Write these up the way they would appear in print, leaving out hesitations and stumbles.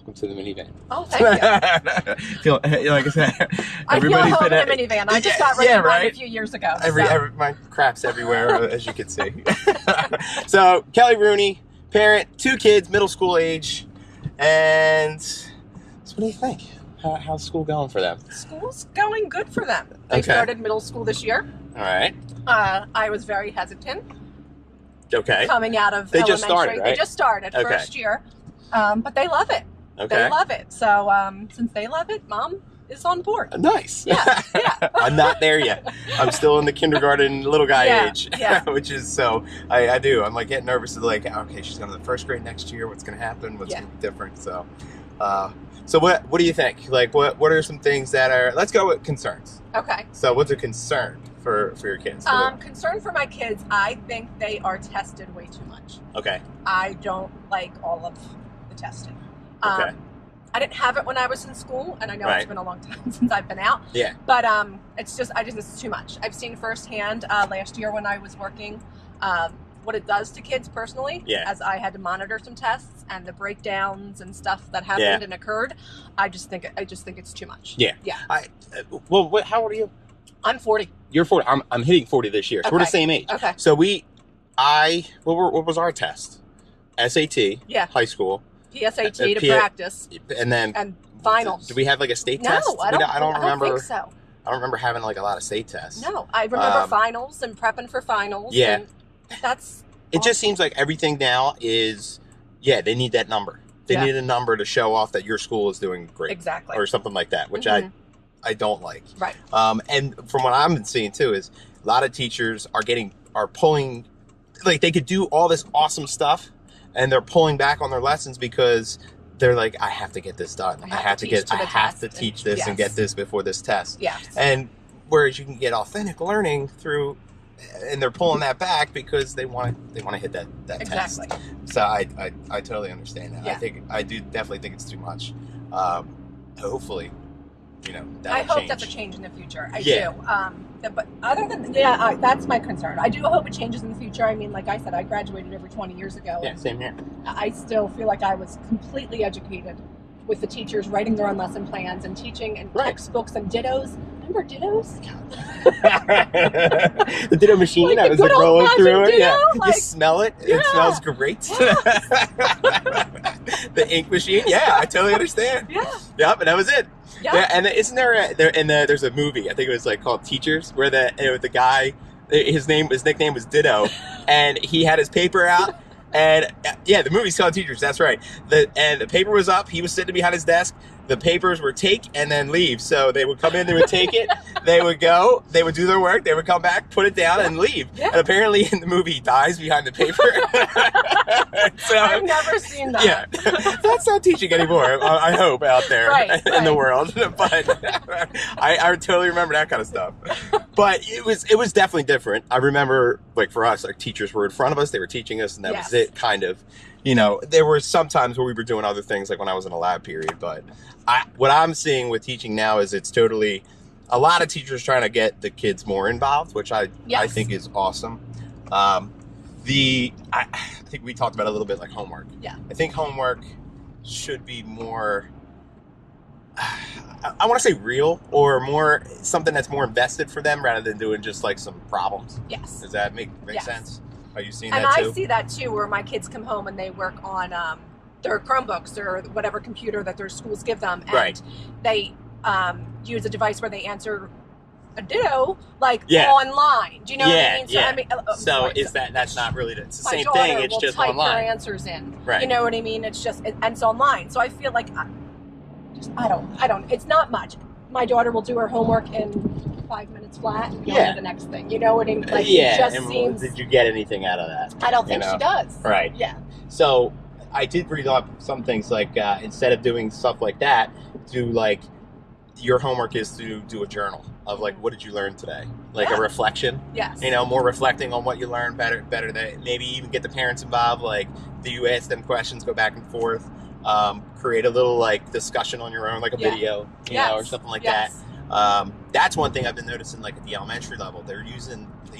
welcome to the minivan. Oh, thank you. Like I said, I feel home in a minivan. I just got rid of mine a few years ago. My crap's everywhere, as you can see. So, Kelly Rooney, parent, 2 kids, middle school age. And so what do you think? How's school going for them? School's going good for them. They started middle school this year. All right. I was very hesitant. Okay. Coming out of elementary. Just started, right? They just started first year. But they love it. Okay. They love it. So since they love it, Mom is on board. Nice. Yeah. I'm not there yet. I'm still in the kindergarten little guy age, which is so I do. I'm like getting nervous. Like, okay, she's going to the first grade next year. What's going to happen? What's going to be different? So, so what do you think? Like, what are some things that are? Let's go with concerns. Okay. So, what's a concern for your kids? Concern for my kids. I think they are tested way too much. Okay. I don't like all of the testing. Okay. I didn't have it when I was in school, and I know it's been a long time since I've been out. Yeah. But it's just, it's too much. I've seen firsthand last year when I was working what it does to kids personally. Yeah. As I had to monitor some tests and the breakdowns and stuff that happened and occurred. I just think it's too much. Yeah. Yeah. Well, how old are you? I'm 40. You're 40. I'm hitting 40 this year. So we're the same age. Okay. So what was our test? SAT. Yeah. High school. PSAT to practice. And finals. Do we have like a state test? No, I don't remember. think so. I don't remember having like a lot of state tests. No, I remember finals and prepping for finals. Yeah. And that's it just seems like everything now is, they need that number. They need a number to show off that your school is doing great. Exactly. Or something like that, which I don't like. Right. And from what I've been seeing too is a lot of teachers are pulling, like they could do all this awesome stuff and they're pulling back on their lessons because they're like, I have to get this done. I have to teach this and get this before this test. Yes. And whereas you can get authentic learning through, and they're pulling that back because they want to hit that test. So I totally understand that. Yeah. I do definitely think it's too much. Hopefully, I hope that's a change in the future. I do. But other than that's my concern. I do hope it changes in the future. I mean, like I said, I graduated over 20 years ago. Yeah, same here. I still feel like I was completely educated with the teachers writing their own lesson plans and teaching and textbooks and dittos. Remember dittos? The ditto machine that was like rolling through it. Yeah. Like, you smell it. It smells great. The ink machine. Yeah, I totally understand. Yeah. Yep, and that was it. Yeah. And isn't there's a movie, I think it was like called Teachers, where the guy, his nickname was Ditto, and he had his paper out. And the movie's called Teachers. That's right. And the paper was up. He was sitting behind his desk. The papers were take and then leave. So they would come in, they would take it, they would go, they would do their work, they would come back, put it down, and leave. Yeah. And apparently in the movie, he dies behind the paper. So, I've never seen that. Yeah, that's not teaching anymore. I hope out there in the world. But I totally remember that kind of stuff. But it was definitely different. I remember, like for us, like teachers were in front of us, they were teaching us, and that was it, kind of. There were some times where we were doing other things, like when I was in a lab period. But what I'm seeing with teaching now is it's totally a lot of teachers trying to get the kids more involved, which I think is awesome. I think we talked about a little bit like homework. Yeah. I think homework should be more, I want to say real, or more something that's more invested for them rather than doing just like some problems. Yes. Does that make sense? Are you seeing that too? And I see that too, where my kids come home and they work on their Chromebooks or whatever computer that their schools give them, and they use a device where they answer a ditto online. Do you know what I mean? So, I mean, that's not really it's the same thing. It's just type online. Their answers in. Right. You know what I mean? It's just and it's online. So I feel like I don't. It's not much. My daughter will do her homework in 5 minutes flat and go to the next thing. You know what I mean? Like, it just seems... Did you get anything out of that? I don't think she does. Right. Yeah. So I did read up some things like instead of doing stuff like that, your homework is to do a journal of like, what did you learn today? Like a reflection. Yes. More reflecting on what you learned better than maybe even get the parents involved. Like, do you ask them questions, go back and forth, create a little like discussion on your own, like a video, or something like that. That's one thing I've been noticing, like at the elementary level, they use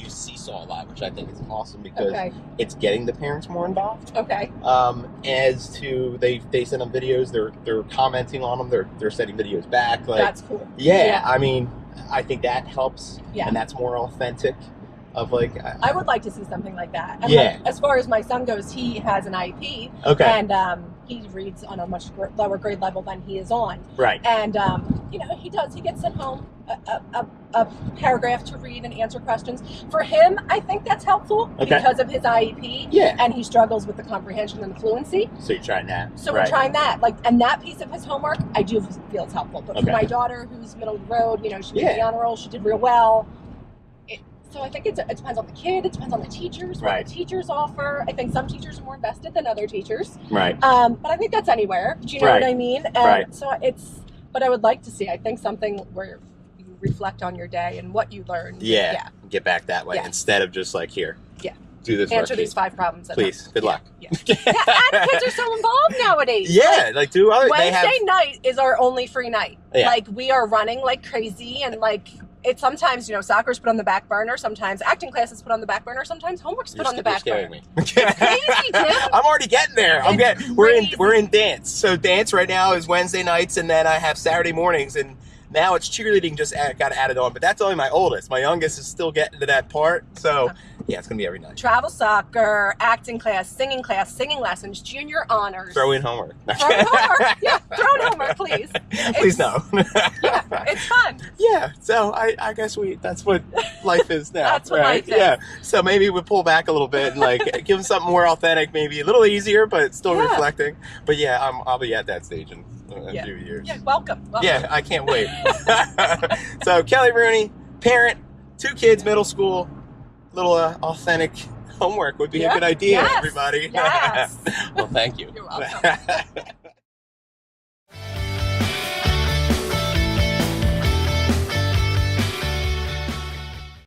Seesaw a lot, which I think is awesome because it's getting the parents more involved. Okay. As to they send them videos, they're commenting on them, they're sending videos back. Like, that's cool. Yeah, I mean, I think that helps. Yeah. And that's more authentic. Of like, I would like to see something like that. And yeah. Like, as far as my son goes, he has an IEP. Okay. And he reads on a much lower grade level than he is on. Right. And you know, he gets sent home a paragraph to read and answer questions. For him, I think that's helpful because of his IEP. Yeah. And he struggles with the comprehension and the fluency. So you're trying that. So we're trying that. Like, and that piece of his homework, I do feel it's helpful. But for my daughter, who's middle of the road, you know, she made the honor roll, she did real well. So I think it depends on the kid. It depends on the teachers. What the teachers offer. I think some teachers are more invested than other teachers. Right. But I think that's anywhere. Do you know what I mean? And so but I would like to see, I think, something where you reflect on your day and what you learned. Yeah. Get back that way instead of just like, here. Yeah. Do this. Answer these 5 problems. Please. Good luck. Yeah. And kids are so involved nowadays. Yeah. Like do other. Wednesday night is our only free night. Yeah. Like we are running like crazy and like. It's sometimes, you know, soccer's put on the back burner. Sometimes acting classes put on the back burner. Sometimes homework's put on the back burner. Me. It's crazy, Jim. I'm already getting there. We're in dance. So dance right now is Wednesday nights, and then I have Saturday mornings, and now it's cheerleading just got added on. But that's only my oldest. My youngest is still getting to that part. So yeah, it's gonna be every night. Travel soccer, acting class, singing lessons, junior honors. Throw in homework. Throw in homework. Yeah, throw in homework, please. Please no. Yeah, it's fun. Yeah, so I guess that's what life is now. That's what life is. Yeah, so maybe we pull back a little bit and like give them something more authentic, maybe a little easier, but still reflecting. But yeah, I'll be at that stage in a few years. Yeah, welcome. Yeah, I can't wait. So Kelly Rooney, parent, 2 kids, middle school, little authentic homework would be a good idea, everybody. Yes. Well, thank you. You're welcome.